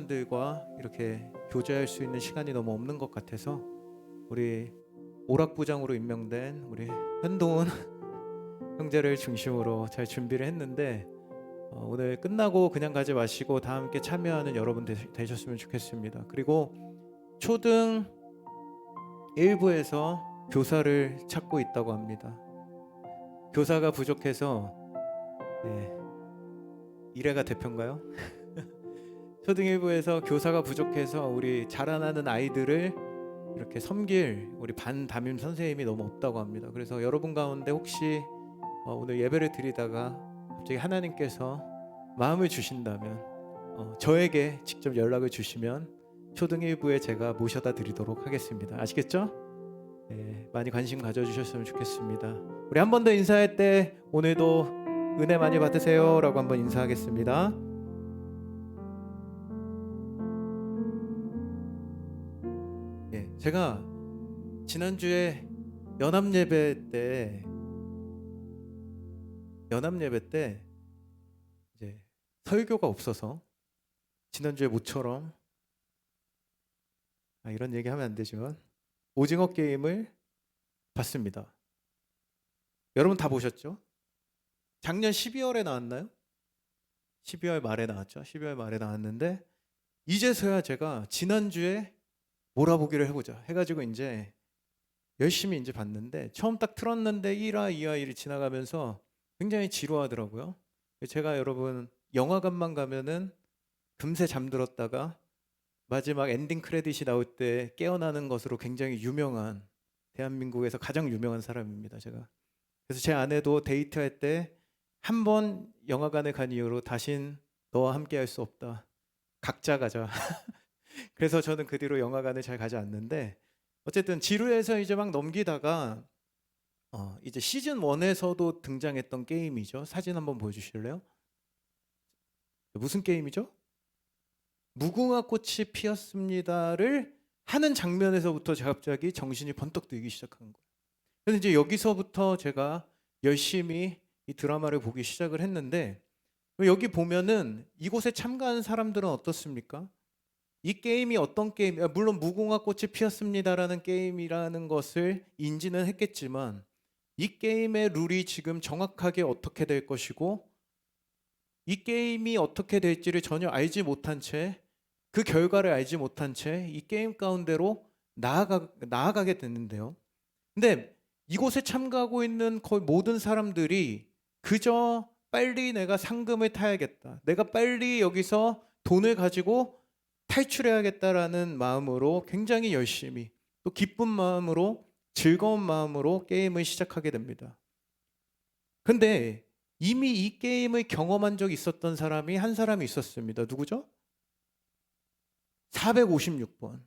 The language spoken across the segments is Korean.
사람들과 이렇게 교제할 수 있는 시간이 너무 없는 것 같아서 우리 오락부장으로 임명된 우리 현동훈 형제를 중심으로 잘 준비를 했는데 오늘 끝나고 그냥 가지 마시고 다 함께 참여하는 여러분 되셨으면 좋겠습니다. 그리고 초등 1부에서 교사를 찾고 있다고 합니다. 교사가 부족해서 이래가 대표인가요? 초등 1부에서 교사가 부족해서 우리 자라나는 아이들을 이렇게 섬길 우리 반 담임 선생님이 너무 없다고 합니다. 그래서 여러분 가운데 혹시 오늘 예배를 드리다가 갑자기 하나님께서 마음을 주신다면 저에게 직접 연락을 주시면 초등 1부에 제가 모셔다 드리도록 하겠습니다. 아시겠죠? 네, 많이 관심 가져주셨으면 좋겠습니다. 우리 한 번 더 인사할 때 오늘도 은혜 많이 받으세요 라고 한번 인사하겠습니다. 제가 지난주에 연합예배 때 이제 설교가 없어서 지난주에 모처럼 이런 얘기 하면 안 되지만 오징어 게임을 봤습니다. 여러분 다 보셨죠? 작년 12월에 나왔나요? 12월 말에 나왔죠. 12월 말에 나왔는데 이제서야 제가 지난주에 몰아보기를 해보자 해가지고 이제 열심히 이제 봤는데 처음 딱 틀었는데 1화, 2화 일이 지나가면서 굉장히 지루하더라고요. 제가 여러분 영화관만 가면은 금세 잠들었다가 마지막 엔딩 크레딧이 나올 때 깨어나는 것으로 굉장히 유명한 대한민국에서 가장 유명한 사람입니다. 제가. 그래서 제 아내도 데이트할 때 한 번 영화관에 간 이후로 다신 너와 함께 할 수 없다. 각자 가자. 그래서 저는 그 뒤로 영화관을 잘 가지 않는데 어쨌든 지루해서 이제 막 넘기다가 이제 시즌 1에서도 등장했던 게임이죠. 사진 한번 보여주실래요? 무슨 게임이죠? 무궁화 꽃이 피었습니다를 하는 장면에서부터 제가 갑자기 정신이 번뜩 들기 시작한 거예요. 그래서 이제 여기서부터 제가 열심히 이 드라마를 보기 시작을 했는데 여기 보면은 이곳에 참가한 사람들은 어떻습니까? 이 게임이 어떤 게임, 물론 무궁화 꽃이 피었습니다라는 게임이라는 것을 인지는 했겠지만 이 게임의 룰이 지금 정확하게 어떻게 될 것이고 이 게임이 어떻게 될지를 전혀 알지 못한 채 그 결과를 알지 못한 채 이 게임 가운데로 나아가게 됐는데요. 근데 이곳에 참가하고 있는 거의 모든 사람들이 그저 빨리 내가 상금을 타야겠다. 내가 빨리 여기서 돈을 가지고 탈출해야겠다라는 마음으로 굉장히 열심히 또 기쁜 마음으로 즐거운 마음으로 게임을 시작하게 됩니다. 근데 이미 이 게임을 경험한 적이 있었던 사람이 한 사람이 있었습니다. 누구죠? 456번.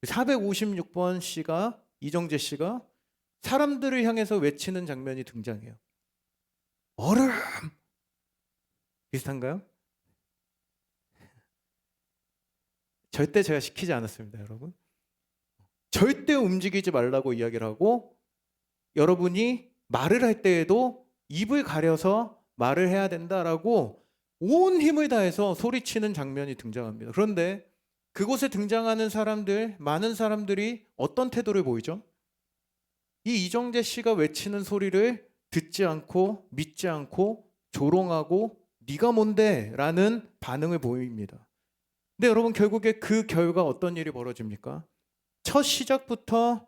456번 씨가 이정재 씨가 사람들을 향해서 외치는 장면이 등장해요. 얼음! 비슷한가요? 절대 제가 시키지 않았습니다, 여러분. 절대 움직이지 말라고 이야기를 하고 여러분이 말을 할 때에도 입을 가려서 말을 해야 된다라고 온 힘을 다해서 소리치는 장면이 등장합니다. 그런데 그곳에 등장하는 사람들, 많은 사람들이 어떤 태도를 보이죠? 이 이정재 씨가 외치는 소리를 듣지 않고 믿지 않고 조롱하고 네가 뭔데? 라는 반응을 보입니다. 근데 여러분 결국에 그 결과 어떤 일이 벌어집니까? 첫 시작부터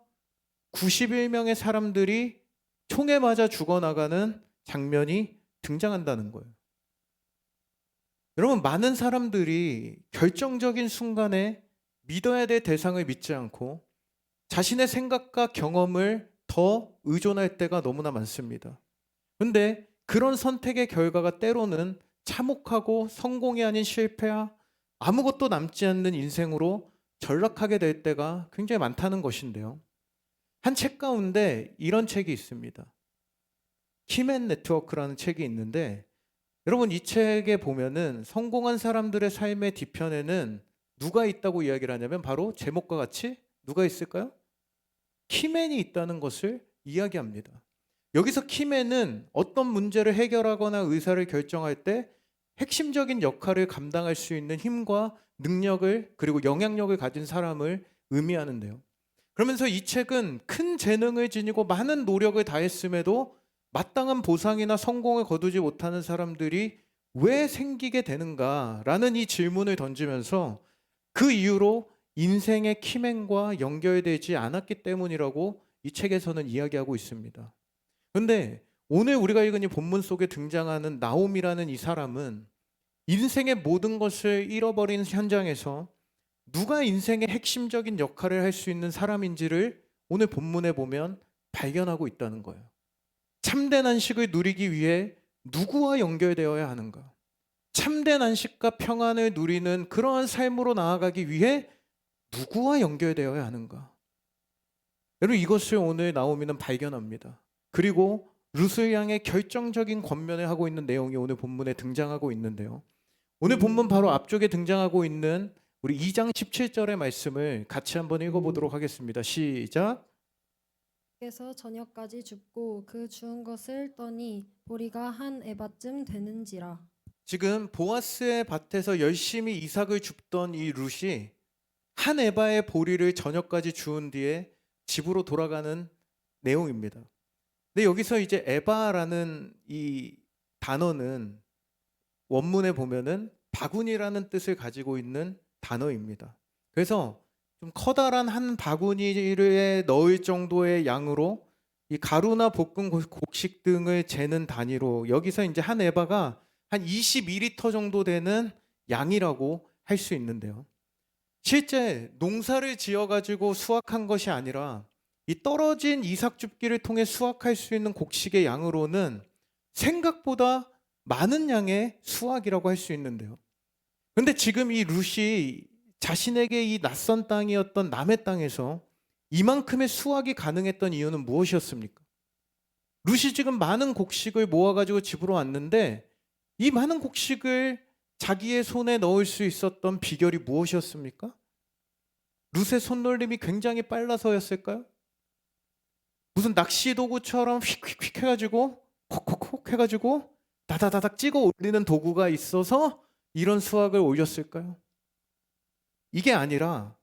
91명의 사람들이 총에 맞아 죽어나가는 장면이 등장한다는 거예요. 여러분 많은 사람들이 결정적인 순간에 믿어야 될 대상을 믿지 않고 자신의 생각과 경험을 더 의존할 때가 너무나 많습니다. 그런데 그런 선택의 결과가 때로는 참혹하고 성공이 아닌 실패야 아무것도 남지 않는 인생으로 전락하게 될 때가 굉장히 많다는 것인데요. 한 책 가운데 이런 책이 있습니다. 키맨 네트워크라는 책이 있는데 여러분 이 책에 보면은 성공한 사람들의 삶의 뒤편에는 누가 있다고 이야기를 하냐면 바로 제목과 같이 누가 있을까요? 키맨이 있다는 것을 이야기합니다. 여기서 키맨은 어떤 문제를 해결하거나 의사를 결정할 때 핵심적인 역할을 감당할 수 있는 힘과 능력을 그리고 영향력을 가진 사람을 의미하는데요. 그러면서 이 책은 큰 재능을 지니고 많은 노력을 다했음에도 마땅한 보상이나 성공을 거두지 못하는 사람들이 왜 생기게 되는가라는 이 질문을 던지면서 그 이유로 인생의 키맨과 연결되지 않았기 때문이라고 이 책에서는 이야기하고 있습니다. 그런데 오늘 우리가 읽은 이 본문 속에 등장하는 나옴이라는 이 사람은 인생의 모든 것을 잃어버린 현장에서 누가 인생의 핵심적인 역할을 할 수 있는 사람인지를 오늘 본문에 보면 발견하고 있다는 거예요. 참된 안식을 누리기 위해 누구와 연결되어야 하는가? 참된 안식과 평안을 누리는 그러한 삶으로 나아가기 위해 누구와 연결되어야 하는가? 여러분, 이것을 오늘 나오미는 발견합니다. 그리고 룻을 향해 결정적인 권면을 하고 있는 내용이 오늘 본문에 등장하고 있는데요. 오늘 본문 바로 앞쪽에 등장하고 있는 우리 2장 17절의 말씀을 같이 한번 읽어보도록 하겠습니다. 시작. 께서 저녁까지 줍고 그 주운 것을 떠니 보리가 한 에바쯤 되는지라. 지금 보아스의 밭에서 열심히 이삭을 줍던 이 룻이 한 에바의 보리를 저녁까지 주운 뒤에 집으로 돌아가는 내용입니다. 근데 여기서 이제 에바라는 이 단어는 원문에 보면은 바구니라는 뜻을 가지고 있는 단어입니다. 그래서 좀 커다란 한 바구니에 넣을 정도의 양으로 이 가루나 볶은 곡식 등을 재는 단위로 여기서 이제 한 에바가 한 22리터 정도 되는 양이라고 할 수 있는데요. 실제 농사를 지어가지고 수확한 것이 아니라 이 떨어진 이삭줍기를 통해 수확할 수 있는 곡식의 양으로는 생각보다 많은 양의 수확이라고 할 수 있는데요. 그런데 지금 이 룻이 자신에게 이 낯선 땅이었던 남의 땅에서 이만큼의 수확이 가능했던 이유는 무엇이었습니까? 룻이 지금 많은 곡식을 모아가지고 집으로 왔는데 이 많은 곡식을 자기의 손에 넣을 수 있었던 비결이 무엇이었습니까? 룻의 손놀림이 굉장히 빨라서였을까요? 무슨 낚시 도구처럼 휙휙휙 해가지고 콕콕콕 해가지고 다다다닥 찍어 올리는 도구가 있어서 이런 수확을 올렸을까요? 이게 아니라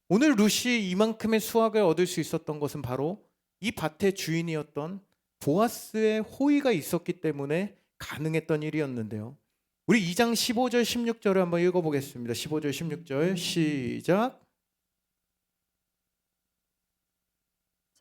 오늘 룻이 이만큼의 수확을 얻을 수 있었던 것은 바로 이 밭의 주인이었던 보아스의 호의가 있었기 때문에 가능했던 일이었는데요. 우리 2장 15절 16절을 한번 읽어보겠습니다. 15절 16절 시작.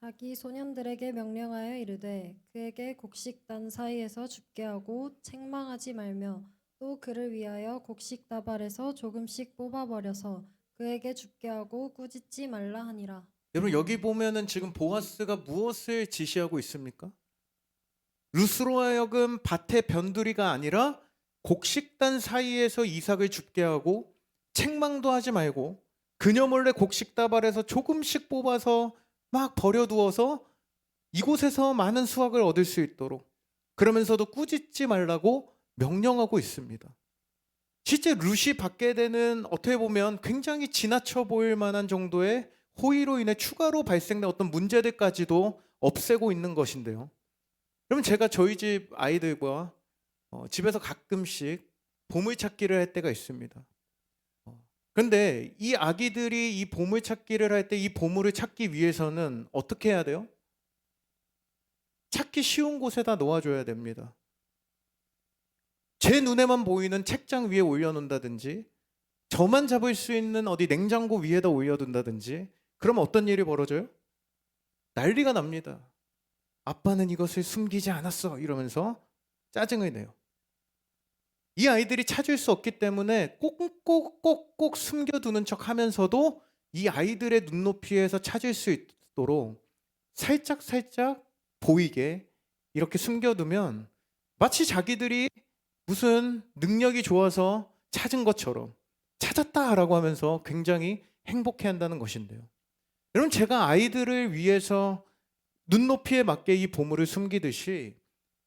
자기 소년들에게 명령하여 이르되 그에게 곡식단 사이에서 줍게 하고 책망하지 말며 또 그를 위하여 곡식 다발에서 조금씩 뽑아버려서 그에게 줍게 하고 꾸짖지 말라 하니라. 여러분, 여기 보면은 지금 보아스가 무엇을 지시하고 있습니까? 룻으로 하여금 밭의 변두리가 아니라 곡식단 사이에서 이삭을 줍게 하고 책망도 하지 말고 그녀 몰래 곡식 다발에서 조금씩 뽑아서 막 버려두어서 이곳에서 많은 수확을 얻을 수 있도록, 그러면서도 꾸짖지 말라고 명령하고 있습니다. 실제 룻이 받게 되는, 어떻게 보면 굉장히 지나쳐 보일 만한 정도의 호의로 인해 추가로 발생된 어떤 문제들까지도 없애고 있는 것인데요. 그러면 제가 저희 집 아이들과 집에서 가끔씩 보물찾기를 할 때가 있습니다. 그런데 이 아기들이 이 보물찾기를 할 때 이 보물을 찾기 위해서는 어떻게 해야 돼요? 찾기 쉬운 곳에다 놓아줘야 됩니다. 제 눈에만 보이는 책장 위에 올려놓는다든지, 저만 잡을 수 있는 어디 냉장고 위에다 올려둔다든지, 그러면 어떤 일이 벌어져요? 난리가 납니다. 아빠는 이것을 숨기지 않았어 이러면서 짜증을 내요. 이 아이들이 찾을 수 없기 때문에 꼭꼭꼭꼭 숨겨두는 척 하면서도 이 아이들의 눈높이에서 찾을 수 있도록 살짝살짝 보이게 이렇게 숨겨두면 마치 자기들이 무슨 능력이 좋아서 찾은 것처럼 찾았다라고 하면서 굉장히 행복해한다는 것인데요. 여러분, 제가 아이들을 위해서 눈높이에 맞게 이 보물을 숨기듯이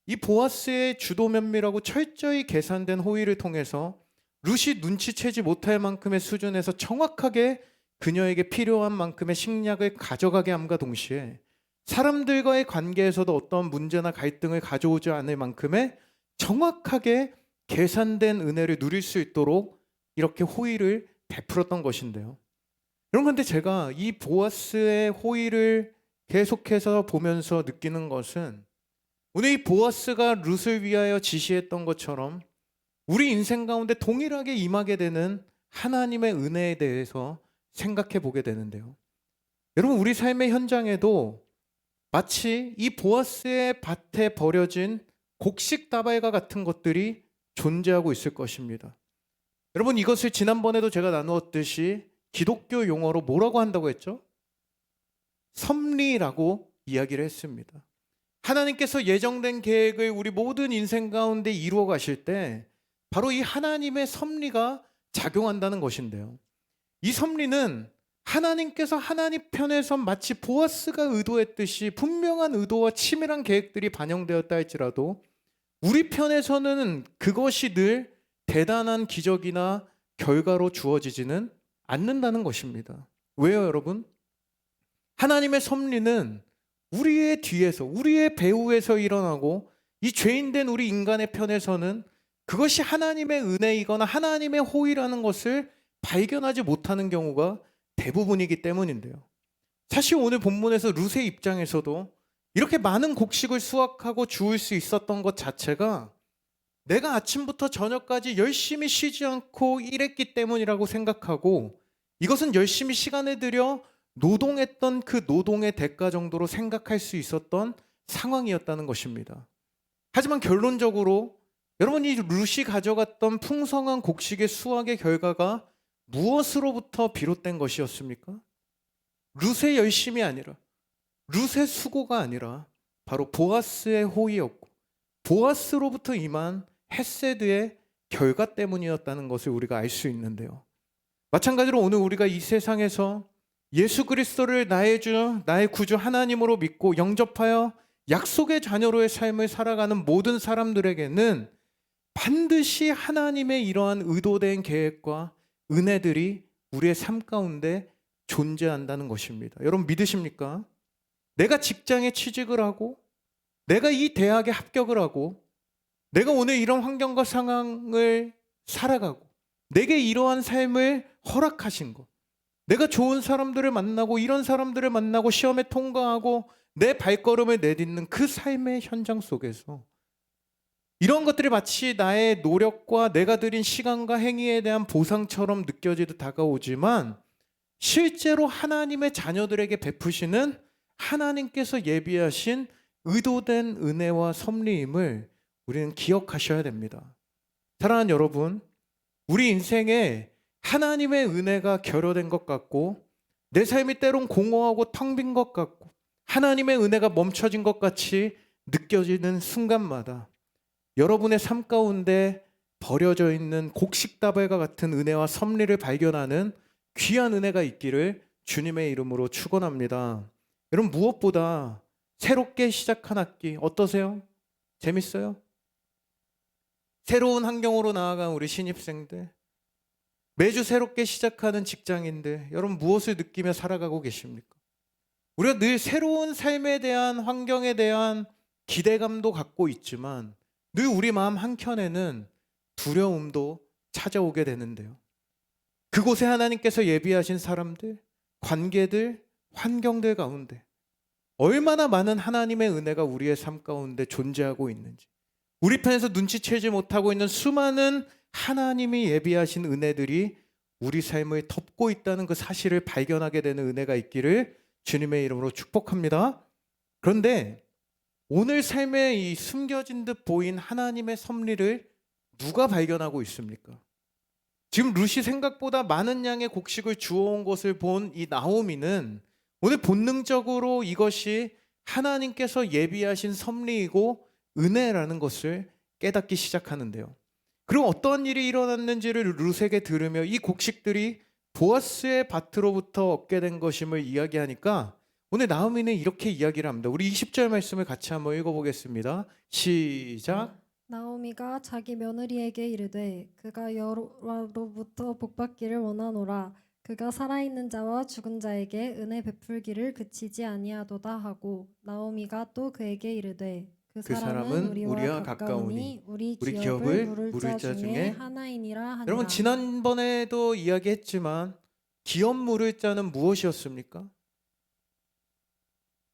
이 보아스의 주도 면밀하고 철저히 계산된 호의를 통해서 룻이 눈치채지 못할 만큼의 수준에서 정확하게 그녀에게 필요한 만큼의 식량을 가져가게 함과 동시에 사람들과의 관계에서도 어떤 문제나 갈등을 가져오지 않을 만큼의 정확하게 계산된 은혜를 누릴 수 있도록 이렇게 호의를 베풀었던 것인데요. 여러분, 근데 제가 이 보아스의 호의를 계속해서 보면서 느끼는 것은, 오늘 이 보아스가 룻을 위하여 지시했던 것처럼 우리 인생 가운데 동일하게 임하게 되는 하나님의 은혜에 대해서 생각해 보게 되는데요. 여러분, 우리 삶의 현장에도 마치 이 보아스의 밭에 버려진 곡식 다발과 같은 것들이 존재하고 있을 것입니다. 여러분, 이것을 지난번에도 제가 나누었듯이 기독교 용어로 뭐라고 한다고 했죠? 섭리라고 이야기를 했습니다. 하나님께서 예정된 계획을 우리 모든 인생 가운데 이루어 가실 때 바로 이 하나님의 섭리가 작용한다는 것인데요. 이 섭리는 하나님께서 하나님 편에서 마치 보아스가 의도했듯이 분명한 의도와 치밀한 계획들이 반영되었다 할지라도 우리 편에서는 그것이 늘 대단한 기적이나 결과로 주어지지는 않는다는 것입니다. 왜요, 여러분? 하나님의 섭리는 우리의 뒤에서, 우리의 배후에서 일어나고 이 죄인된 우리 인간의 편에서는 그것이 하나님의 은혜이거나 하나님의 호의라는 것을 발견하지 못하는 경우가 대부분이기 때문인데요. 사실 오늘 본문에서 룻의 입장에서도 이렇게 많은 곡식을 수확하고 주울 수 있었던 것 자체가 내가 아침부터 저녁까지 열심히 쉬지 않고 일했기 때문이라고 생각하고 이것은 열심히 시간을 들여 노동했던 그 노동의 대가 정도로 생각할 수 있었던 상황이었다는 것입니다. 하지만 결론적으로 여러분이 룻이 가져갔던 풍성한 곡식의 수확의 결과가 무엇으로부터 비롯된 것이었습니까? 룻의 열심이 아니라, 룻의 수고가 아니라 바로 보아스의 호의였고 보아스로부터 임한 헤세드의 결과 때문이었다는 것을 우리가 알 수 있는데요. 마찬가지로 오늘 우리가 이 세상에서 예수 그리스도를 나의 주, 나의 구주 하나님으로 믿고 영접하여 약속의 자녀로의 삶을 살아가는 모든 사람들에게는 반드시 하나님의 이러한 의도된 계획과 은혜들이 우리의 삶 가운데 존재한다는 것입니다. 여러분, 믿으십니까? 내가 직장에 취직을 하고 내가 이 대학에 합격을 하고 내가 오늘 이런 환경과 상황을 살아가고 내게 이러한 삶을 허락하신 것, 내가 좋은 사람들을 만나고 이런 사람들을 만나고 시험에 통과하고 내 발걸음을 내딛는 그 삶의 현장 속에서 이런 것들이 마치 나의 노력과 내가 들인 시간과 행위에 대한 보상처럼 느껴지듯 다가오지만 실제로 하나님의 자녀들에게 베푸시는 하나님께서 예비하신 의도된 은혜와 섭리임을 우리는 기억하셔야 됩니다. 사랑하는 여러분, 우리 인생에 하나님의 은혜가 결여된 것 같고 내 삶이 때론 공허하고 텅 빈 것 같고 하나님의 은혜가 멈춰진 것 같이 느껴지는 순간마다 여러분의 삶 가운데 버려져 있는 곡식다발과 같은 은혜와 섭리를 발견하는 귀한 은혜가 있기를 주님의 이름으로 축원합니다. 여러분, 무엇보다 새롭게 시작한 학기 어떠세요? 재밌어요? 새로운 환경으로 나아간 우리 신입생들, 매주 새롭게 시작하는 직장인들, 여러분 무엇을 느끼며 살아가고 계십니까? 우리가 늘 새로운 삶에 대한, 환경에 대한 기대감도 갖고 있지만 늘 우리 마음 한켠에는 두려움도 찾아오게 되는데요. 그곳에 하나님께서 예비하신 사람들, 관계들, 환경들 가운데 얼마나 많은 하나님의 은혜가 우리의 삶 가운데 존재하고 있는지, 우리 편에서 눈치채지 못하고 있는 수많은 하나님이 예비하신 은혜들이 우리 삶을 덮고 있다는 그 사실을 발견하게 되는 은혜가 있기를 주님의 이름으로 축복합니다. 그런데 오늘 삶에 이 숨겨진 듯 보인 하나님의 섭리를 누가 발견하고 있습니까? 지금 룻이 생각보다 많은 양의 곡식을 주워온 것을 본 이 나오미는 오늘 본능적으로 이것이 하나님께서 예비하신 섭리이고 은혜라는 것을 깨닫기 시작하는데요. 그럼 어떤 일이 일어났는지를 룻에게 들으며 이 곡식들이 보아스의 밭으로부터 얻게 된 것임을 이야기하니까 오늘 나오미는 이렇게 이야기를 합니다. 우리 20절 말씀을 같이 한번 읽어보겠습니다. 시작. 나오미가 자기 며느리에게 이르되 그가 여호와로부터 복받기를 원하노라. 그가 살아있는 자와 죽은 자에게 은혜 베풀기를 그치지 아니하도다 하고 나오미가 또 그에게 이르되 그 그 사람은 사람은 우리와 우리와 가까우니 가까우니 우리 우리 기업을 기업을 물을 물을 자 자 중에 중에 하나이니라 여러분 하니라. 지난번에도 이야기했지만 기업 물을 자는 무엇이었습니까?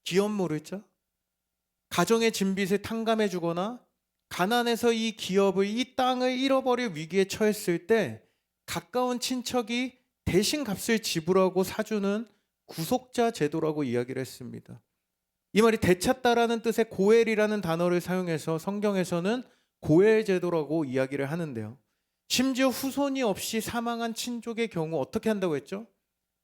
기업 물을 자? 가정의 진빚을 탕감해 주거나 가난해서 이 기업을 이 땅을 잃어버릴 위기에 처했을 때 가까운 친척이 대신 값을 지불하고 사주는 구속자 제도라고 이야기를 했습니다. 이 말이 되찾다라는 뜻의 고엘이라는 단어를 사용해서 성경에서는 고엘 제도라고 이야기를 하는데요. 심지어 후손이 없이 사망한 친족의 경우 어떻게 한다고 했죠?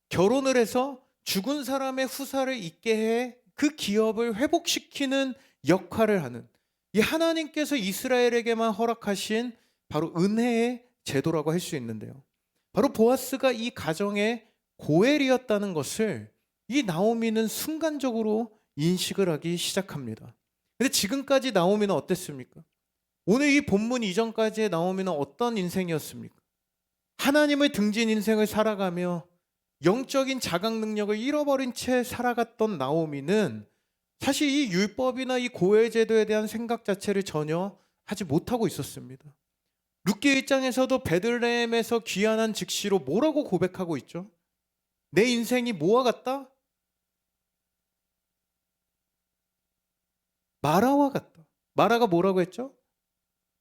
결혼을 해서 죽은 사람의 후사를 있게 해 그 기업을 회복시키는 역할을 하는 이 하나님께서 이스라엘에게만 허락하신 바로 은혜의 제도라고 할 수 있는데요. 바로 보아스가 이 가정의 고엘이었다는 것을 이 나오미는 순간적으로 인식을 하기 시작합니다. 근데 지금까지 나오미는 어땠습니까? 오늘 이 본문 이전까지의 나오미는 어떤 인생이었습니까? 하나님을 등진 인생을 살아가며 영적인 자각 능력을 잃어버린 채 살아갔던 나오미는 사실 이 율법이나 이 고엘 제도에 대한 생각 자체를 전혀 하지 못하고 있었습니다. 룻기 1장에서도 베들레헴에서 귀환한 즉시로 뭐라고 고백하고 있죠? 내 인생이 뭐와 같다? 마라와 같다. 마라가 뭐라고 했죠?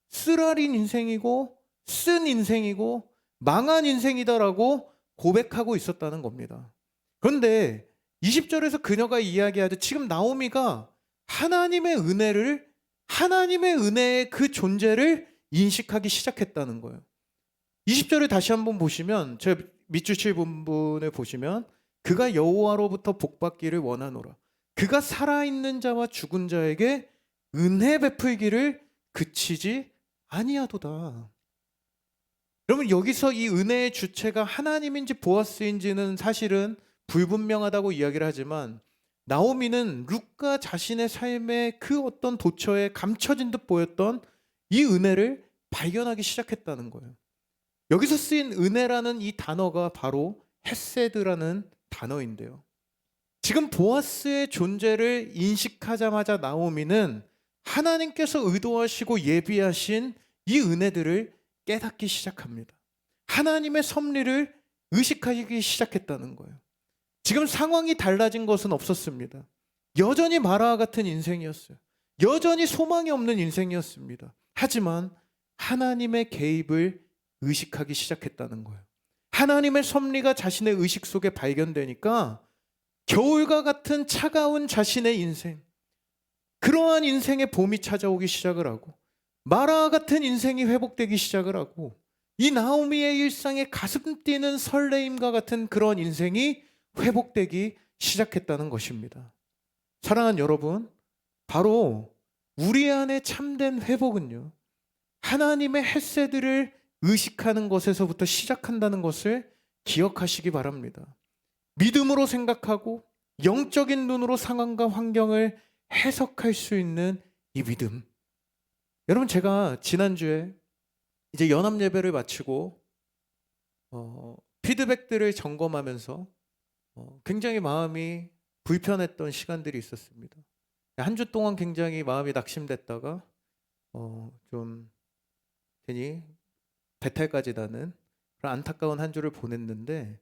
쓰라린 인생이고 쓴 인생이고 망한 인생이다라고 고백하고 있었다는 겁니다. 그런데 20절에서 그녀가 이야기하듯 지금 나오미가 하나님의 은혜의 그 존재를 인식하기 시작했다는 거예요. 20절을 다시 한번 보시면 제 밑줄 본문을 보시면 그가 여호와로부터 복받기를 원하노라. 그가 살아있는 자와 죽은 자에게 은혜 베풀기를 그치지 아니하도다. 여러분 여기서 이 은혜의 주체가 하나님인지 보아스인지는 사실은 불분명하다고 이야기를 하지만 나오미는 룻과 자신의 삶의 그 어떤 도처에 감춰진 듯 보였던 이 은혜를 발견하기 시작했다는 거예요. 여기서 쓰인 은혜라는 이 단어가 바로 헤세드라는 단어인데요. 지금 보아스의 존재를 인식하자마자 나오미는 하나님께서 의도하시고 예비하신 이 은혜들을 깨닫기 시작합니다. 하나님의 섭리를 의식하기 시작했다는 거예요. 지금 상황이 달라진 것은 없었습니다. 여전히 마라와 같은 인생이었어요. 여전히 소망이 없는 인생이었습니다. 하지만 하나님의 개입을 의식하기 시작했다는 거예요. 하나님의 섭리가 자신의 의식 속에 발견되니까 겨울과 같은 차가운 자신의 인생, 그러한 인생의 봄이 찾아오기 시작을 하고 마라와 같은 인생이 회복되기 시작을 하고 이 나오미의 일상에 가슴 뛰는 설레임과 같은 그런 인생이 회복되기 시작했다는 것입니다. 사랑하는 여러분, 바로 우리 안에 참된 회복은요, 하나님의 헤세드를 의식하는 것에서부터 시작한다는 것을 기억하시기 바랍니다. 믿음으로 생각하고 영적인 눈으로 상황과 환경을 해석할 수 있는 이 믿음. 여러분 제가 지난주에 이제 연합 예배를 마치고 피드백들을 점검하면서 굉장히 마음이 불편했던 시간들이 있었습니다. 한 주 동안 굉장히 마음이 낙심됐다가 좀 괜히 배탈까지 나는 그런 안타까운 한 주를 보냈는데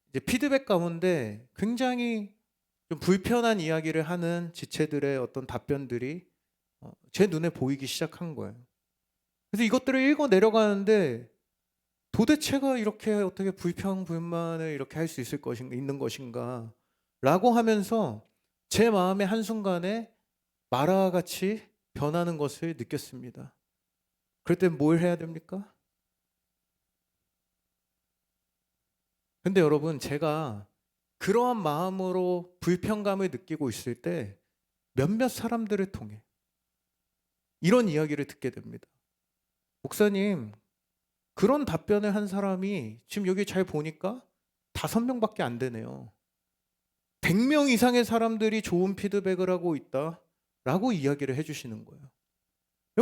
이제 피드백 가운데 굉장히 좀 불편한 이야기를 하는 지체들의 어떤 답변들이 제 눈에 보이기 시작한 거예요. 그래서 이것들을 읽어 내려가는데 도대체가 이렇게 어떻게 불평불만을 이렇게 할 수 있는 것인가 라고 하면서 제 마음의 한순간에 마라와 같이 변하는 것을 느꼈습니다. 그럴 때 뭘 해야 됩니까? 근데 여러분 제가 그러한 마음으로 불편감을 느끼고 있을 때 몇몇 사람들을 통해 이런 이야기를 듣게 됩니다. 목사님, 그런 답변을 한 사람이 지금 여기 잘 보니까 5명밖에 안 되네요. 100명 이상의 사람들이 좋은 피드백을 하고 있다라고 이야기를 해주시는 거예요.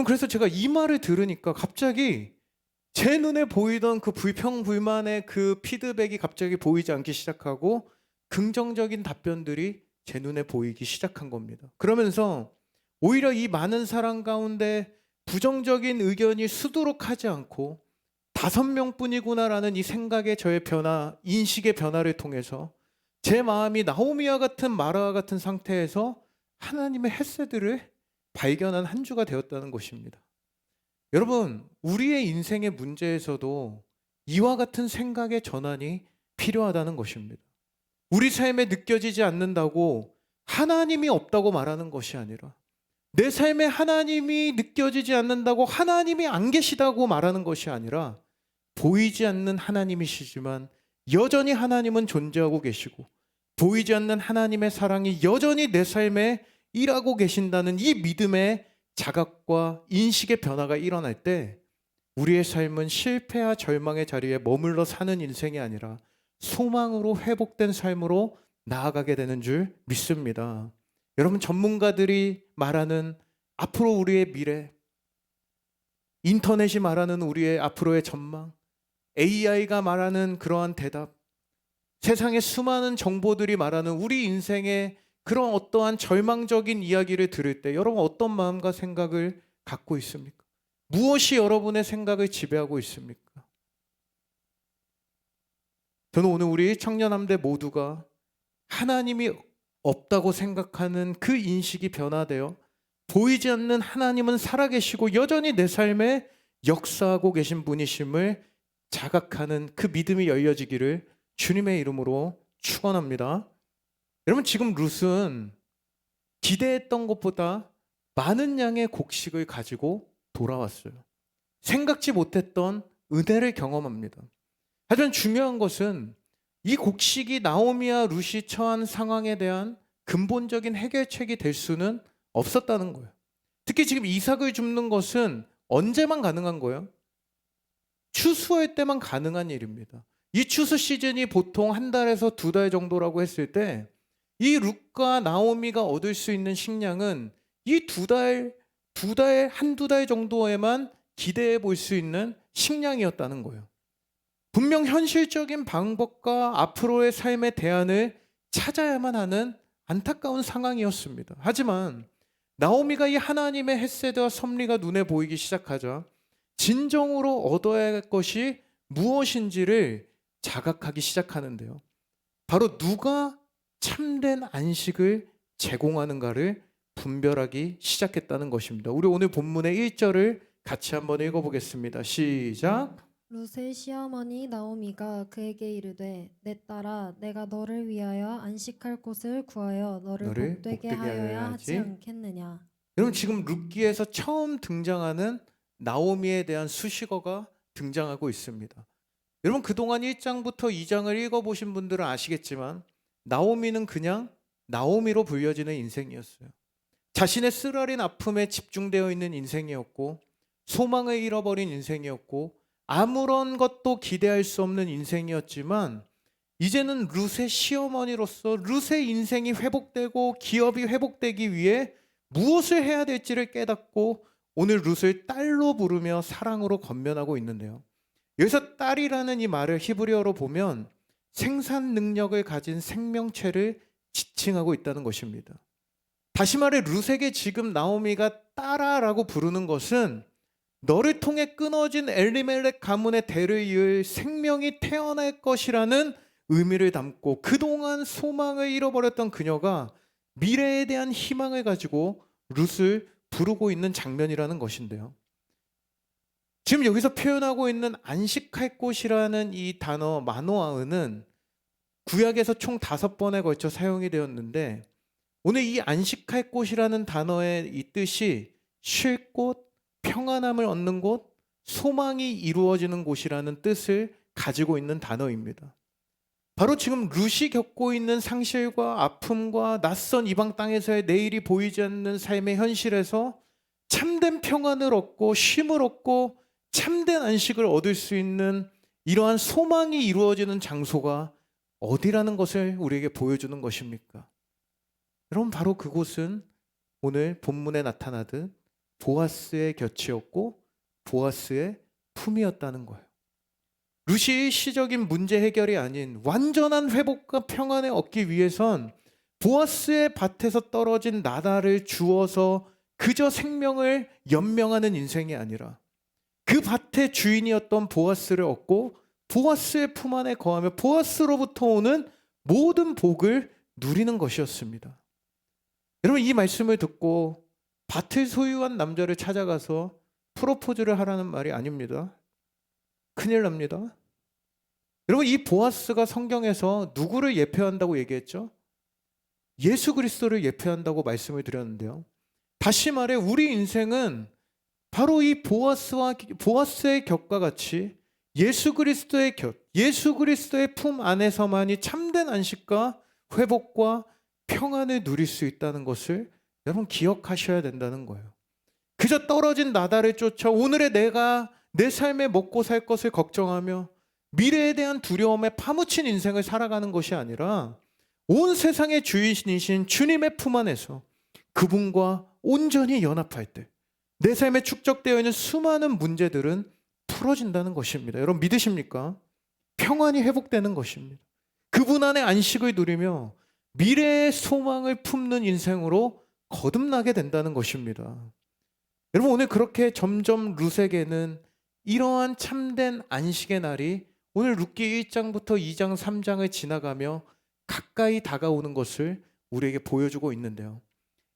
그래서 제가 이 말을 들으니까 갑자기 제 눈에 보이던 그 불평불만의 그 피드백이 갑자기 보이지 않기 시작하고 긍정적인 답변들이 제 눈에 보이기 시작한 겁니다. 그러면서 오히려 이 많은 사람 가운데 부정적인 의견이 수두룩하지 않고 5명뿐이구나라는 이 생각의 저의 변화, 인식의 변화를 통해서 제 마음이 나오미와 같은 마라와 같은 상태에서 하나님의 헤세드를 발견한 한 주가 되었다는 것입니다. 여러분, 우리의 인생의 문제에서도 이와 같은 생각의 전환이 필요하다는 것입니다. 우리 삶에 느껴지지 않는다고 하나님이 없다고 말하는 것이 아니라, 내 삶에 하나님이 느껴지지 않는다고 하나님이 안 계시다고 말하는 것이 아니라, 보이지 않는 하나님이시지만 여전히 하나님은 존재하고 계시고, 보이지 않는 하나님의 사랑이 여전히 내 삶에 일하고 계신다는 이 믿음의 자각과 인식의 변화가 일어날 때, 우리의 삶은 실패와 절망의 자리에 머물러 사는 인생이 아니라 소망으로 회복된 삶으로 나아가게 되는 줄 믿습니다. 여러분, 전문가들이 말하는 앞으로 우리의 미래, 인터넷이 말하는 우리의 앞으로의 전망, AI가 말하는 그러한 대답, 세상의 수많은 정보들이 말하는 우리 인생의 그런 어떠한 절망적인 이야기를 들을 때 여러분 어떤 마음과 생각을 갖고 있습니까? 무엇이 여러분의 생각을 지배하고 있습니까? 저는 오늘 우리 청년함대 모두가 하나님이 없다고 생각하는 그 인식이 변화되어 보이지 않는 하나님은 살아계시고 여전히 내 삶에 역사하고 계신 분이심을 자각하는 그 믿음이 열려지기를 주님의 이름으로 축원합니다. 여러분, 지금 룻은 기대했던 것보다 많은 양의 곡식을 가지고 돌아왔어요. 생각지 못했던 은혜를 경험합니다. 하지만 중요한 것은 이 곡식이 나오미와 룻이 처한 상황에 대한 근본적인 해결책이 될 수는 없었다는 거예요. 특히 지금 이삭을 줍는 것은 언제만 가능한 거예요? 추수할 때만 가능한 일입니다. 이 추수 시즌이 보통 1달에서 2달 정도라고 했을 때 이 룻과 나오미가 얻을 수 있는 식량은 이 한두 달 정도에만 기대해 볼 수 있는 식량이었다는 거예요. 분명 현실적인 방법과 앞으로의 삶의 대안을 찾아야만 하는 안타까운 상황이었습니다. 하지만 나오미가 이 하나님의 헤세드와 섭리가 눈에 보이기 시작하자 진정으로 얻어야 할 것이 무엇인지를 자각하기 시작하는데요. 바로 누가 참된 안식을 제공하는가를 분별하기 시작했다는 것입니다. 우리 오늘 본문의 1절을 같이 한번 읽어보겠습니다. 시작. 룻의 시어머니 나오미가 그에게 이르되 내 딸아 내가 너를 위하여 안식할 곳을 구하여 너를 복되게 하여야 하지 않겠느냐. 여러분, 지금 룻기에서 처음 등장하는 나오미에 대한 수식어가 등장하고 있습니다. 여러분, 그동안 1장부터 2장을 읽어보신 분들은 아시겠지만 나오미는 그냥 나오미로 불려지는 인생이었어요. 자신의 쓰라린 아픔에 집중되어 있는 인생이었고 소망을 잃어버린 인생이었고 아무런 것도 기대할 수 없는 인생이었지만 이제는 룻의 시어머니로서 룻의 인생이 회복되고 기업이 회복되기 위해 무엇을 해야 될지를 깨닫고 오늘 룻을 딸로 부르며 사랑으로 건면하고 있는데요. 여기서 딸이라는 이 말을 히브리어로 보면 생산 능력을 가진 생명체를 지칭하고 있다는 것입니다. 다시 말해 룻에게 지금 나오미가 딸아라고 부르는 것은 너를 통해 끊어진 엘리멜렉 가문의 대를 이을 생명이 태어날 것이라는 의미를 담고 그동안 소망을 잃어버렸던 그녀가 미래에 대한 희망을 가지고 룻을 부르고 있는 장면이라는 것인데요. 지금 여기서 표현하고 있는 안식할 곳이라는 이 단어 마노아흐는 구약에서 총 5번에 걸쳐 사용이 되었는데 오늘 이 안식할 곳이라는 단어의 이 뜻이 쉴 곳, 평안함을 얻는 곳, 소망이 이루어지는 곳이라는 뜻을 가지고 있는 단어입니다. 바로 지금 룻이 겪고 있는 상실과 아픔과 낯선 이방 땅에서의 내일이 보이지 않는 삶의 현실에서 참된 평안을 얻고 쉼을 얻고 참된 안식을 얻을 수 있는 이러한 소망이 이루어지는 장소가 어디라는 것을 우리에게 보여주는 것입니까? 여러분, 바로 그곳은 오늘 본문에 나타나듯 보아스의 곁이었고 보아스의 품이었다는 거예요. 룻이 일시적인 문제 해결이 아닌 완전한 회복과 평안을 얻기 위해선 보아스의 밭에서 떨어진 나달을 주워서 그저 생명을 연명하는 인생이 아니라 그 밭의 주인이었던 보아스를 얻고 보아스의 품 안에 거하며 보아스로부터 오는 모든 복을 누리는 것이었습니다. 여러분, 이 말씀을 듣고 밭을 소유한 남자를 찾아가서 프로포즈를 하라는 말이 아닙니다. 큰일 납니다. 여러분, 이 보아스가 성경에서 누구를 예표한다고 얘기했죠? 예수 그리스도를 예표한다고 말씀을 드렸는데요. 다시 말해 우리 인생은 바로 이 보아스의 곁과 같이 예수 그리스도의 곁, 예수 그리스도의 품 안에서만이 참된 안식과 회복과 평안을 누릴 수 있다는 것을 여러분 기억하셔야 된다는 거예요. 그저 떨어진 나달을 쫓아 오늘의 내가 내 삶에 먹고 살 것을 걱정하며 미래에 대한 두려움에 파묻힌 인생을 살아가는 것이 아니라 온 세상의 주인이신 주님의 품 안에서 그분과 온전히 연합할 때 내 삶에 축적되어 있는 수많은 문제들은 풀어진다는 것입니다. 여러분 믿으십니까? 평안이 회복되는 것입니다. 그분 안에 안식을 누리며 미래의 소망을 품는 인생으로 거듭나게 된다는 것입니다. 여러분 오늘 그렇게 점점 룻에게는 이러한 참된 안식의 날이 오늘 룻기 1장부터 2장 3장을 지나가며 가까이 다가오는 것을 우리에게 보여주고 있는데요.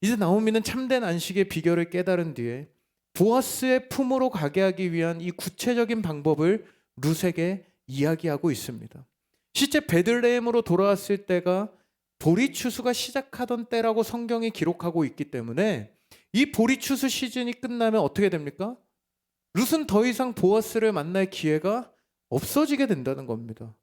이제 나오미는 참된 안식의 비결을 깨달은 뒤에 보아스의 품으로 가게 하기 위한 이 구체적인 방법을 룻에게 이야기하고 있습니다. 실제 베들레헴으로 돌아왔을 때가 보리 추수가 시작하던 때라고 성경이 기록하고 있기 때문에 이 보리 추수 시즌이 끝나면 어떻게 됩니까? 룻은 더 이상 보아스를 만날 기회가 없어지게 된다는 겁니다.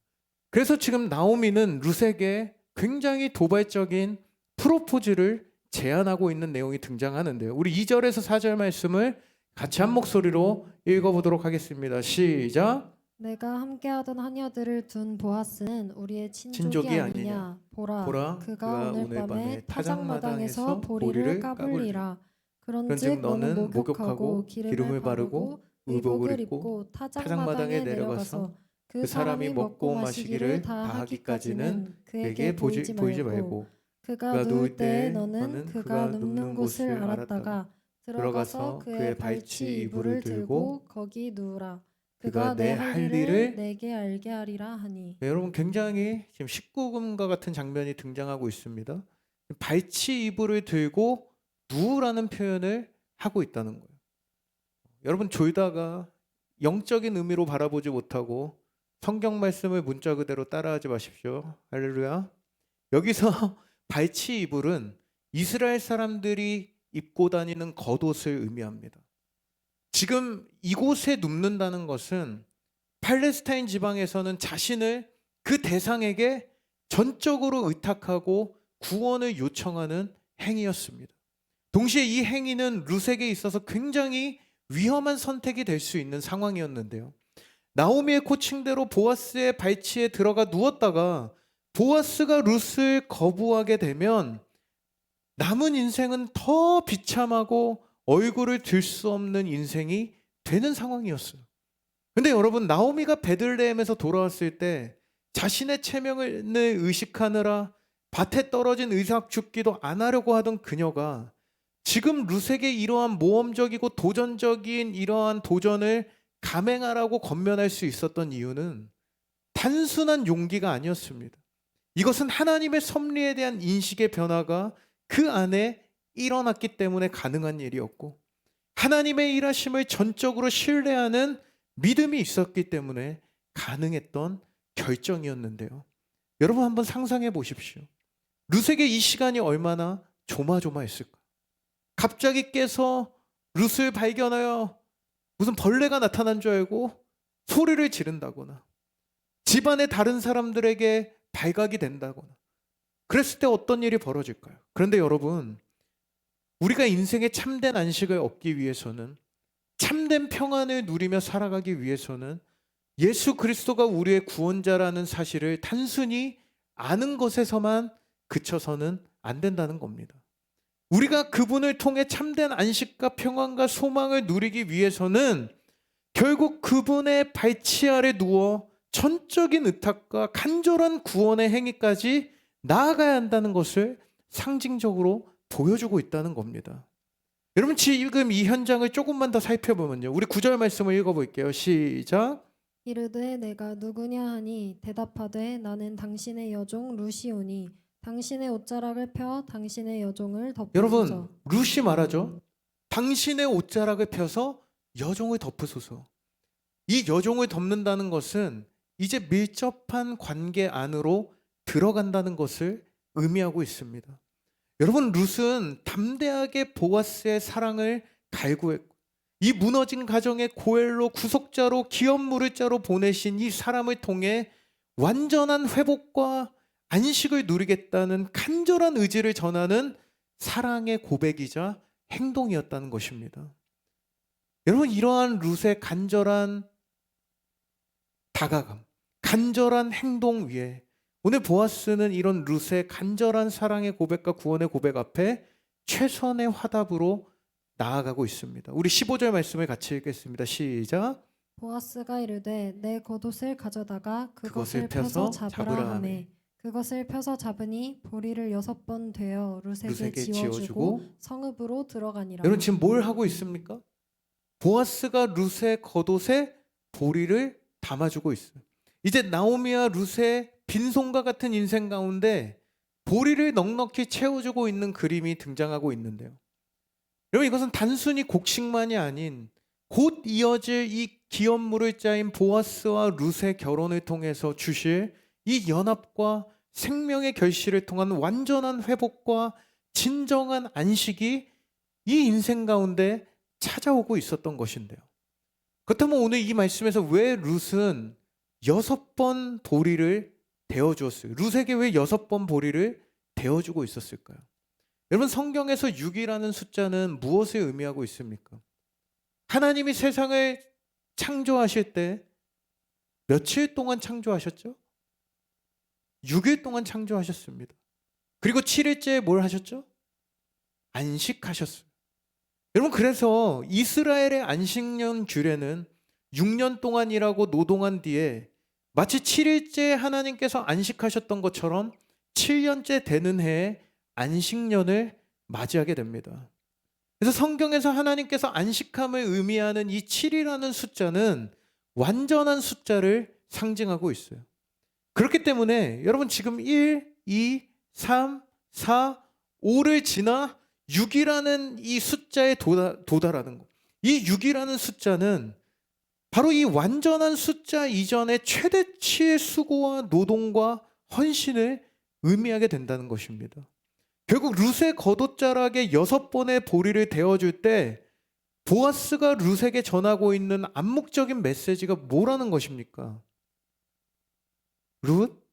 그래서 지금 나오미는 룻에게 굉장히 도발적인 프로포즈를 제안하고 있는 내용이 등장하는데요. 우리 2절에서 4절 말씀을 같이 한 목소리로 읽어보도록 하겠습니다. 시작. 내가 함께하던 하녀들을 둔 보아스는 우리의 친족이 친족이 아니냐. 보라, 보라, 그가 오늘 밤에 타작마당에서 보리를 까불리라. 그런즉 너는 목욕하고 기름을 바르고 의복을 입고 타작마당에 내려가서 그 사람이 먹고 마시기를 다 하기까지는 그에게 보이지 말고 그가 누울 때에 너는 그가 눕는 곳을 알았다가 들어가서 그의 발치 이불을 들고 거기 누우라. 그가 내 할 일을 내게 알게 하리라 하니. 네, 여러분 굉장히 지금 19금과 같은 장면이 등장하고 있습니다. 발치 이불을 들고 누우라는 표현을 하고 있다는 거예요. 여러분 졸다가 영적인 의미로 바라보지 못하고 성경 말씀을 문자 그대로 따라하지 마십시오. 할렐루야. 여기서 발치 이불은 이스라엘 사람들이 입고 다니는 겉옷을 의미합니다. 지금 이곳에 눕는다는 것은 팔레스타인 지방에서는 자신을 그 대상에게 전적으로 의탁하고 구원을 요청하는 행위였습니다. 동시에 이 행위는 룻에게 있어서 굉장히 위험한 선택이 될 수 있는 상황이었는데요. 나오미의 코칭대로 보아스의 발치에 들어가 누웠다가 보아스가 룻을 거부하게 되면 남은 인생은 더 비참하고 얼굴을 들 수 없는 인생이 되는 상황이었어요. 근데 여러분 나오미가 베들레헴에서 돌아왔을 때 자신의 체면을 의식하느라 밭에 떨어진 의삭 줍기도 안 하려고 하던 그녀가 지금 룻에게 이러한 모험적이고 도전적인 이러한 도전을 감행하라고 권면할 수 있었던 이유는 단순한 용기가 아니었습니다. 이것은 하나님의 섭리에 대한 인식의 변화가 그 안에 일어났기 때문에 가능한 일이었고 하나님의 일하심을 전적으로 신뢰하는 믿음이 있었기 때문에 가능했던 결정이었는데요. 여러분 한번 상상해 보십시오. 룻에게 이 시간이 얼마나 조마조마했을까? 갑자기 깨서 룻을 발견하여 무슨 벌레가 나타난 줄 알고 소리를 지른다거나 집안의 다른 사람들에게 발각이 된다거나 그랬을 때 어떤 일이 벌어질까요? 그런데 여러분 우리가 인생의 참된 안식을 얻기 위해서는 참된 평안을 누리며 살아가기 위해서는 예수 그리스도가 우리의 구원자라는 사실을 단순히 아는 것에서만 그쳐서는 안 된다는 겁니다. 우리가 그분을 통해 참된 안식과 평안과 소망을 누리기 위해서는 결국 그분의 발치 아래 누워 전적인 의탁과 간절한 구원의 행위까지 나아가야 한다는 것을 상징적으로 보여주고 있다는 겁니다. 여러분 지금 이 현장을 조금만 더 살펴보면요. 우리 9절 말씀을 읽어볼게요. 시작. 이르되 내가 누구냐 하니 대답하되 나는 당신의 여종 루시오니 당신의 옷자락을 펴 당신의 여종을 덮으소서. 여러분 루시 말하죠. 당신의 옷자락을 펴서 여종을 덮으소서. 이 여종을 덮는다는 것은 이제 밀접한 관계 안으로 들어간다는 것을 의미하고 있습니다. 여러분 룻은 담대하게 보아스의 사랑을 갈구했고 이 무너진 가정의 고엘로 구속자로 기업 무르자로 보내신 이 사람을 통해 완전한 회복과 안식을 누리겠다는 간절한 의지를 전하는 사랑의 고백이자 행동이었다는 것입니다. 여러분 이러한 룻의 간절한 다가감, 간절한 행동 위에 오늘 보아스는 이런 룻의 간절한 사랑의 고백과 구원의 고백 앞에 최선의 화답으로 나아가고 있습니다. 우리 15절 말씀을 같이 읽겠습니다. 시작. 보아스가 이르되 내 겉옷을 가져다가 그것을 그것을 펴서 펴서 잡으라 잡으라 하매 그것을 펴서 잡으니 보리를 6번 되어 룻에게 룻에게 지어주고 지어주고 성읍으로 들어가니라. 여러분 지금 뭘 하고 있습니까? 보아스가 룻의 겉옷에 보리를 담아주고 있어요. 이제 나오미와 룻의 빈손과 같은 인생 가운데 보리를 넉넉히 채워주고 있는 그림이 등장하고 있는데요. 여러분 이것은 단순히 곡식만이 아닌 곧 이어질 이 기업물을 짜인 보아스와 룻의 결혼을 통해서 주실 이 연합과 생명의 결실을 통한 완전한 회복과 진정한 안식이 이 인생 가운데 찾아오고 있었던 것인데요. 그렇다면 오늘 이 말씀에서 왜 룻은 6번 보리를 데워주었어요? 룻에게 왜 6번 보리를 데워주고 있었을까요? 여러분 성경에서 6이라는 숫자는 무엇을 의미하고 있습니까? 하나님이 세상을 창조하실 때 며칠 동안 창조하셨죠? 6일 동안 창조하셨습니다. 그리고 7일째에 뭘 하셨죠? 안식하셨어요. 여러분 그래서 이스라엘의 안식년 규례는 6년 동안 일하고 노동한 뒤에 마치 7일째 하나님께서 안식하셨던 것처럼 7년째 되는 해에 안식년을 맞이하게 됩니다. 그래서 성경에서 하나님께서 안식함을 의미하는 이 7이라는 숫자는 완전한 숫자를 상징하고 있어요. 그렇기 때문에 여러분 지금 1, 2, 3, 4, 5를 지나 6이라는 이 숫자에 도달하는 것. 이 6이라는 숫자는 바로 이 완전한 숫자 이전의 최대치의 수고와 노동과 헌신을 의미하게 된다는 것입니다. 결국 룻의 겉옷자락에 6번의 보리를 데워줄 때 보아스가 룻에게 전하고 있는 암묵적인 메시지가 뭐라는 것입니까? 룻?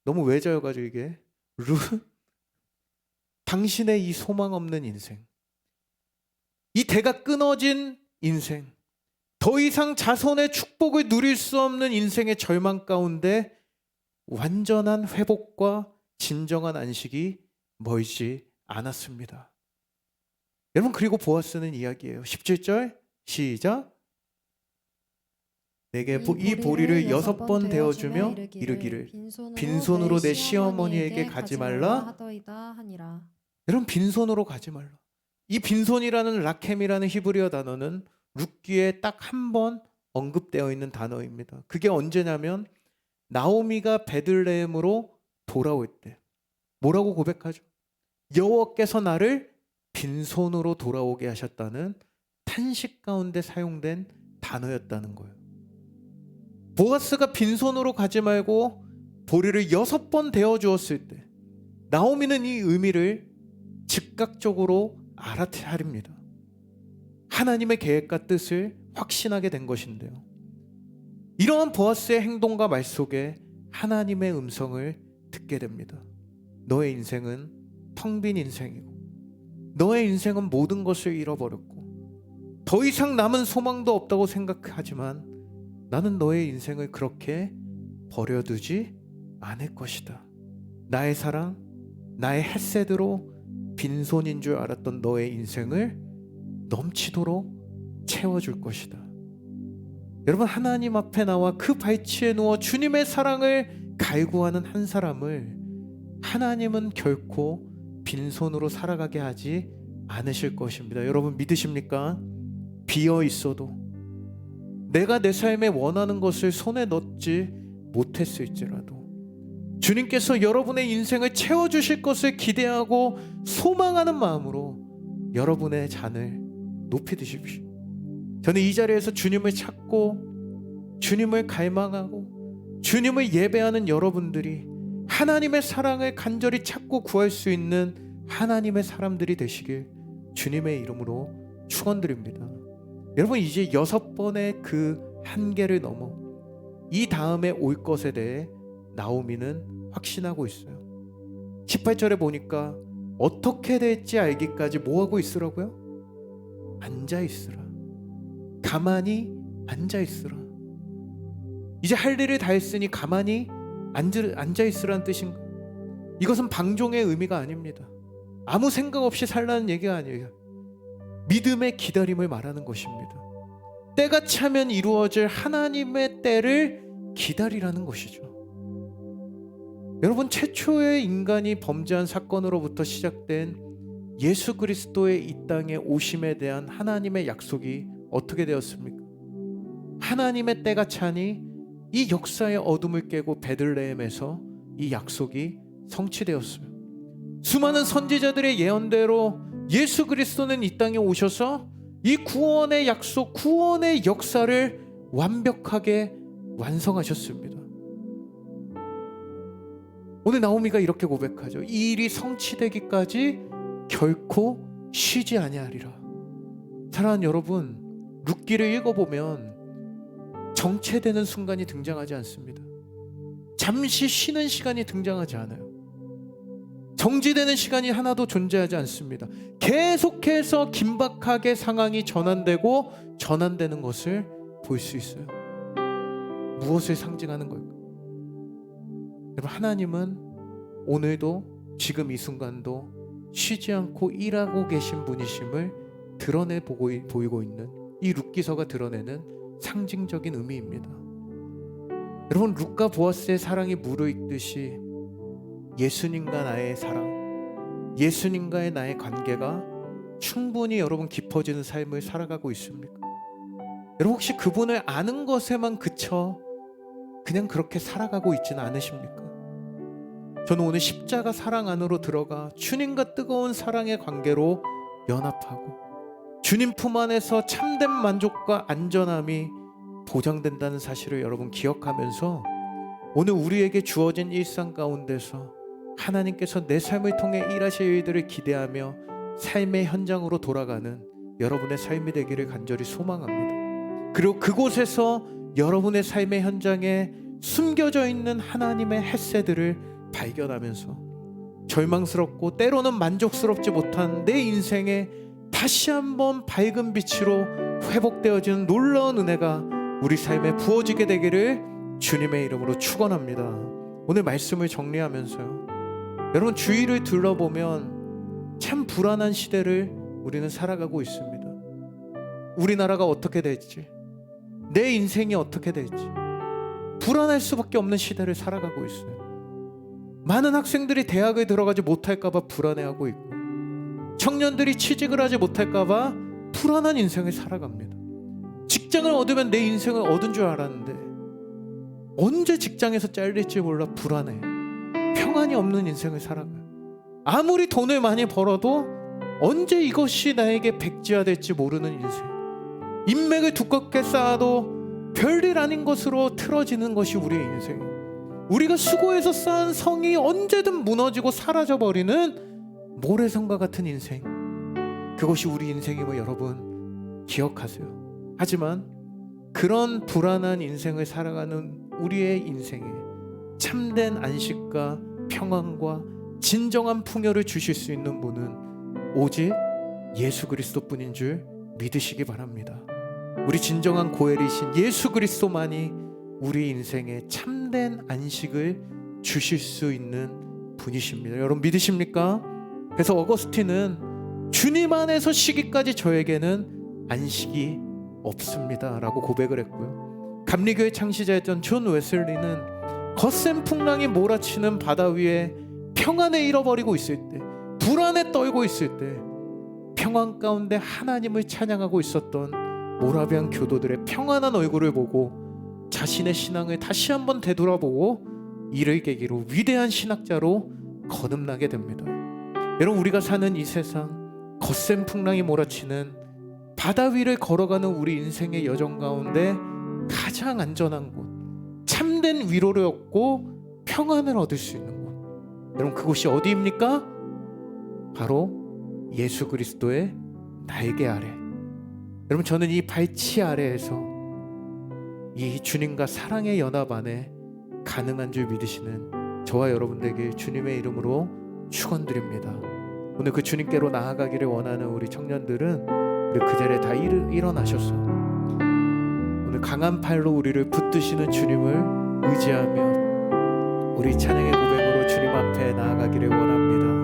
너무 외져여가지고 이게 룻? 당신의 이 소망 없는 인생, 이 대가 끊어진 인생, 더 이상 자손의 축복을 누릴 수 없는 인생의 절망 가운데 완전한 회복과 진정한 안식이 멀지 않았습니다. 여러분 그리고 보아스는 이야기예요. 17절 시작. 내게 이 보리를 6번 데워주며 이르기를 빈손으로 내 시어머니에게 가지 말라 하더이다 하니라. 여러분 빈손으로 가지 말라. 이 빈손이라는 라켐이라는 히브리어 단어는 룻기에 딱 한 번 언급되어 있는 단어입니다. 그게 언제냐면 나오미가 베들레헴으로 돌아올 때 뭐라고 고백하죠? 여호와께서 나를 빈손으로 돌아오게 하셨다는 탄식 가운데 사용된 단어였다는 거예요. 보아스가 빈손으로 가지 말고 보리를 6번 데워주었을 때 나오미는 이 의미를 즉각적으로 알아차립니다. 하나님의 계획과 뜻을 확신하게 된 것인데요. 이러한 보아스의 행동과 말 속에 하나님의 음성을 듣게 됩니다. 너의 인생은 텅 빈 인생이고 너의 인생은 모든 것을 잃어버렸고 더 이상 남은 소망도 없다고 생각하지만 나는 너의 인생을 그렇게 버려두지 않을 것이다. 나의 사랑, 나의 햇새드로 빈손인 줄 알았던 너의 인생을 넘치도록 채워줄 것이다. 여러분 하나님 앞에 나와 그 발치에 누워 주님의 사랑을 갈구하는 한 사람을 하나님은 결코 빈손으로 살아가게 하지 않으실 것입니다. 여러분 믿으십니까? 비어 있어도, 내가 내 삶에 원하는 것을 손에 넣지 못했을지라도 주님께서 여러분의 인생을 채워주실 것을 기대하고 소망하는 마음으로 여러분의 잔을 높이 드십시오. 저는 이 자리에서 주님을 찾고 주님을 갈망하고 주님을 예배하는 여러분들이 하나님의 사랑을 간절히 찾고 구할 수 있는 하나님의 사람들이 되시길 주님의 이름으로 축원드립니다. 여러분 이제 6번의 그 한계를 넘어 이 다음에 올 것에 대해 나오미는 확신하고 있어요. 18절에 보니까 어떻게 될지 알기까지 뭐하고 있으라고요? 앉아있으라. 가만히 앉아있으라. 이제 할 일을 다 했으니 가만히 앉아있으라는 뜻인가? 이것은 방종의 의미가 아닙니다. 아무 생각 없이 살라는 얘기가 아니에요. 믿음의 기다림을 말하는 것입니다. 때가 차면 이루어질 하나님의 때를 기다리라는 것이죠. 여러분 최초의 인간이 범죄한 사건으로부터 시작된 예수 그리스도의 이 땅에 오심에 대한 하나님의 약속이 어떻게 되었습니까? 하나님의 때가 차니 이 역사의 어둠을 깨고 베들레헴에서 이 약속이 성취되었어요. 수많은 선지자들의 예언대로 예수 그리스도는 이 땅에 오셔서 이 구원의 약속, 구원의 역사를 완벽하게 완성하셨습니다. 오늘 나오미가 이렇게 고백하죠. 이 일이 성취되기까지 결코 쉬지 아니하리라. 사랑하는 여러분, 룻기를 읽어보면 정체되는 순간이 등장하지 않습니다. 잠시 쉬는 시간이 등장하지 않아요. 정지되는 시간이 하나도 존재하지 않습니다. 계속해서 긴박하게 상황이 전환되고 전환되는 것을 볼 수 있어요. 무엇을 상징하는 걸까요? 여러분, 하나님은 오늘도 지금 이 순간도 쉬지 않고 일하고 계신 분이심을 드러내 보이고 있는 이 룻기서가 드러내는 상징적인 의미입니다. 여러분, 룻과 보아스의 사랑이 무르익듯이 예수님과 나의 사랑, 예수님과의 나의 관계가 충분히 여러분 깊어지는 삶을 살아가고 있습니까? 여러분 혹시 그분을 아는 것에만 그쳐 그냥 그렇게 살아가고 있지는 않으십니까? 저는 오늘 십자가 사랑 안으로 들어가 주님과 뜨거운 사랑의 관계로 연합하고 주님 품 안에서 참된 만족과 안전함이 보장된다는 사실을 여러분 기억하면서 오늘 우리에게 주어진 일상 가운데서 하나님께서 내 삶을 통해 일하실 일들을 기대하며 삶의 현장으로 돌아가는 여러분의 삶이 되기를 간절히 소망합니다. 그리고 그곳에서 여러분의 삶의 현장에 숨겨져 있는 하나님의 햇새들을 발견하면서 절망스럽고 때로는 만족스럽지 못한 내 인생에 다시 한번 밝은 빛으로 회복되어지는 놀라운 은혜가 우리 삶에 부어지게 되기를 주님의 이름으로 축원합니다. 오늘 말씀을 정리하면서요, 여러분 주위를 둘러보면 참 불안한 시대를 우리는 살아가고 있습니다. 우리나라가 어떻게 될지, 내 인생이 어떻게 될지 불안할 수밖에 없는 시대를 살아가고 있어요. 많은 학생들이 대학에 들어가지 못할까봐 불안해하고 있고, 청년들이 취직을 하지 못할까봐 불안한 인생을 살아갑니다. 직장을 얻으면 내 인생을 얻은 줄 알았는데 언제 직장에서 잘릴지 몰라 불안해. 평안이 없는 인생을 살아가요. 아무리 돈을 많이 벌어도 언제 이것이 나에게 백지화될지 모르는 인생. 인맥을 두껍게 쌓아도 별일 아닌 것으로 틀어지는 것이 우리의 인생이에요. 우리가 수고해서 쌓은 성이 언제든 무너지고 사라져버리는 모래성과 같은 인생, 그것이 우리 인생임을 여러분 기억하세요. 하지만 그런 불안한 인생을 살아가는 우리의 인생에 참된 안식과 평안과 진정한 풍요를 주실 수 있는 분은 오직 예수 그리스도뿐인 줄 믿으시기 바랍니다. 우리 진정한 고엘이신 예수 그리스도만이 우리 인생에 참된 안식을 주실 수 있는 분이십니다. 여러분 믿으십니까? 그래서 어거스틴은 주님 안에서 쉬기까지 저에게는 안식이 없습니다 라고 고백을 했고요. 감리교회 창시자였던 존 웨슬리는 거센 풍랑이 몰아치는 바다 위에 평안을 잃어버리고 있을 때, 불안에 떨고 있을 때 평안 가운데 하나님을 찬양하고 있었던 모라비안 교도들의 평안한 얼굴을 보고 자신의 신앙을 다시 한번 되돌아보고 이를 계기로 위대한 신학자로 거듭나게 됩니다. 여러분, 우리가 사는 이 세상 거센 풍랑이 몰아치는 바다 위를 걸어가는 우리 인생의 여정 가운데 가장 안전한 곳, 참된 위로를 얻고 평안을 얻을 수 있는 곳, 여러분 그곳이 어디입니까? 바로 예수 그리스도의 날개 아래. 여러분, 저는 이 발치 아래에서 이 주님과 사랑의 연합 안에 가능한 줄 믿으시는 저와 여러분 되길 주님의 이름으로 축원드립니다. 오늘 그 주님께로 나아가기를 원하는 우리 청년들은 우리 그 자리에 다 일어나셔서 오늘 강한 팔로 우리를 붙드시는 주님을 의지하며 우리 찬양의 고백으로 주님 앞에 나아가기를 원합니다.